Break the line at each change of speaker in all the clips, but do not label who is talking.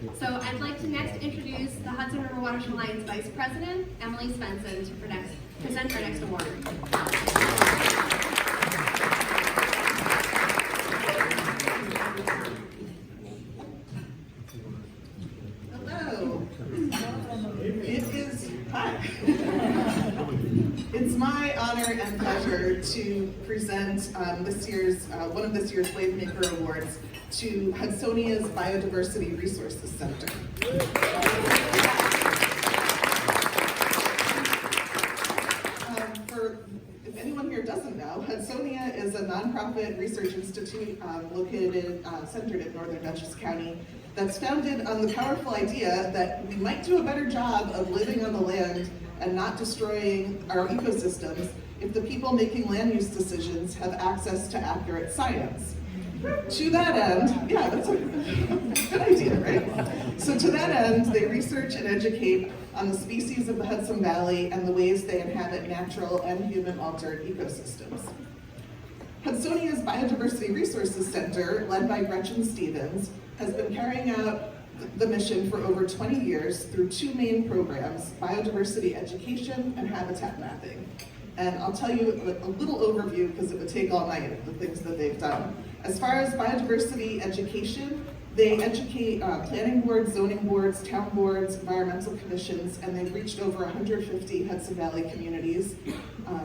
So I'd like to next introduce the Hudson River Watershed Alliance Vice President, Emily Svenson, to present our next award.
Hello. It's my honor and pleasure to present this year's one of this year's WaveMaker Awards to Hudsonia's Biodiversity Resource Center. If anyone here doesn't know, Hudsonia is a nonprofit research institute centered in northern Dutchess County that's founded on the powerful idea that we might do a better job of living on the land and not destroying our ecosystems if the people making land use decisions have access to accurate science. To that end, yeah, that's a good idea, right? So to that end, they research and educate on the species of the Hudson Valley and the ways they inhabit natural and human-altered ecosystems. Hudsonia's Biodiversity Resource Center, led by Gretchen Stevens, has been carrying out the mission for over 20 years through two main programs, biodiversity education and habitat mapping. And I'll tell you a little overview because it would take all night of the things that they've done. As far as biodiversity education, they educate planning boards, zoning boards, town boards, environmental commissions, and they've reached over 150 Hudson Valley communities,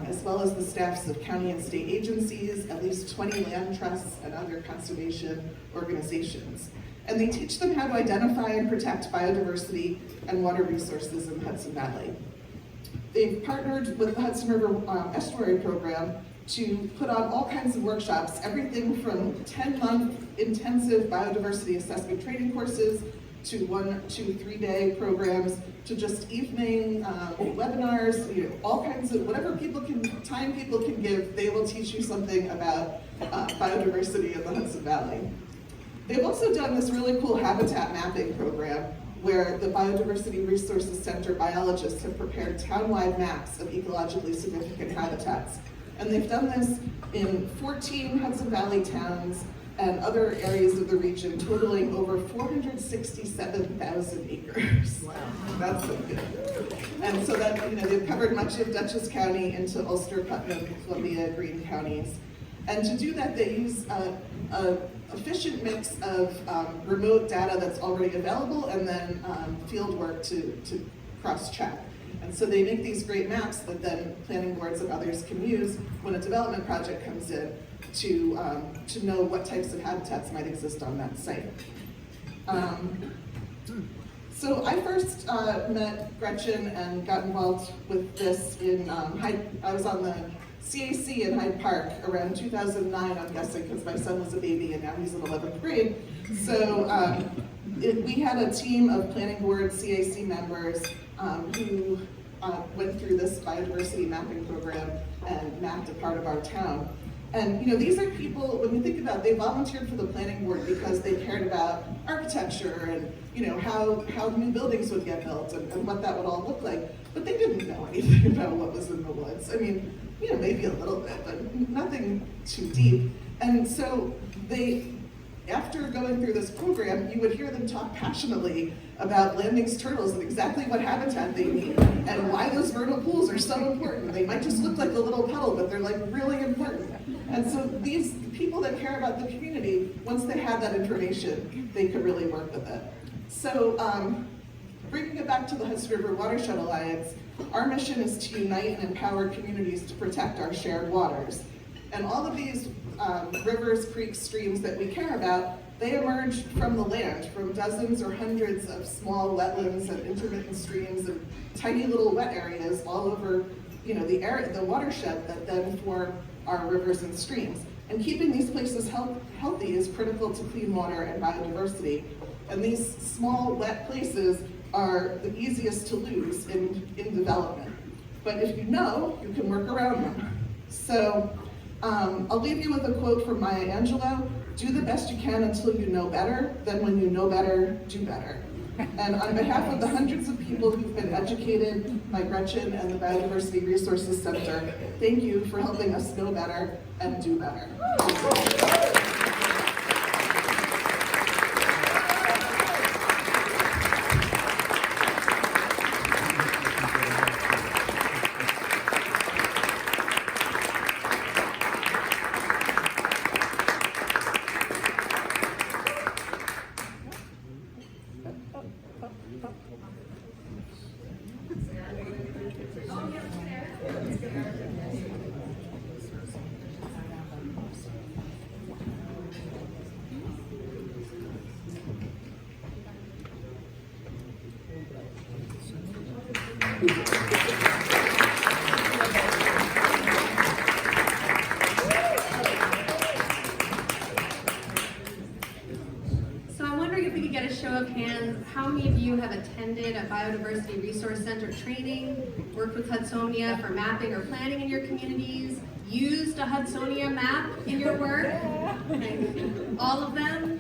as well as the staffs of county and state agencies, at least 20 land trusts, and other conservation organizations. And they teach them how to identify and protect biodiversity and water resources in the Hudson Valley. They've partnered with the Hudson River Estuary Program to put on all kinds of workshops, everything from 10-month intensive biodiversity assessment training courses to 1 to 3 day programs to just evening webinars, all kinds of whatever people can give, they will teach you something about biodiversity in the Hudson Valley. They've also done this really cool habitat mapping program where the Biodiversity Resource Center biologists have prepared town-wide maps of ecologically significant habitats. And they've done this in 14 Hudson Valley towns and other areas of the region, totaling over 467,000 acres. Wow. That's so good. And so that, they've covered much of Dutchess County into Ulster, Putnam, Columbia, Greene counties. And to do that, they use a efficient mix of remote data that's already available and then field work to cross-check. And so they make these great maps that then planning boards and others can use when a development project comes in to know what types of habitats might exist on that site. So I first met Gretchen and got involved with this in I was on the CAC in Hyde Park around 2009, I'm guessing, because my son was a baby and now he's in 11th grade. So we had a team of planning board CAC members who went through this biodiversity mapping program and mapped a part of our town. And these are people, when we think about it, they volunteered for the planning board because they cared about architecture and how new buildings would get built and what that would all look like. But they didn't know anything about what was in the woods. I mean, maybe a little bit, but nothing too deep. And so after going through this program, you would hear them talk passionately about landing turtles and exactly what habitat they need and why those vernal pools are so important. They might just look like a little puddle, but they're like really important. And so these people that care about the community, once they had that information, they could really work with it. So bringing it back to the Hudson River Watershed Alliance, our mission is to unite and empower communities to protect our shared waters. And all of these rivers, creeks, streams that we care about, they emerge from the land, from dozens or hundreds of small wetlands and intermittent streams and tiny little wet areas all over the watershed that then form our rivers and streams. And keeping these places healthy is critical to clean water and biodiversity. And these small wet places are the easiest to lose in development. But if you can work around them. So I'll leave you with a quote from Maya Angelou: "Do the best you can until you know better, then when you know better, do better." And on behalf of the hundreds of people who've been educated by Gretchen and the Biodiversity Resources Center, thank you for helping us know better and do better.
So I'm wondering if we could get a show of hands, how many of you have attended a Biodiversity Resource Center training, worked with Hudsonia for mapping or planning in your communities, used a Hudsonia map in your work? Okay. All of them?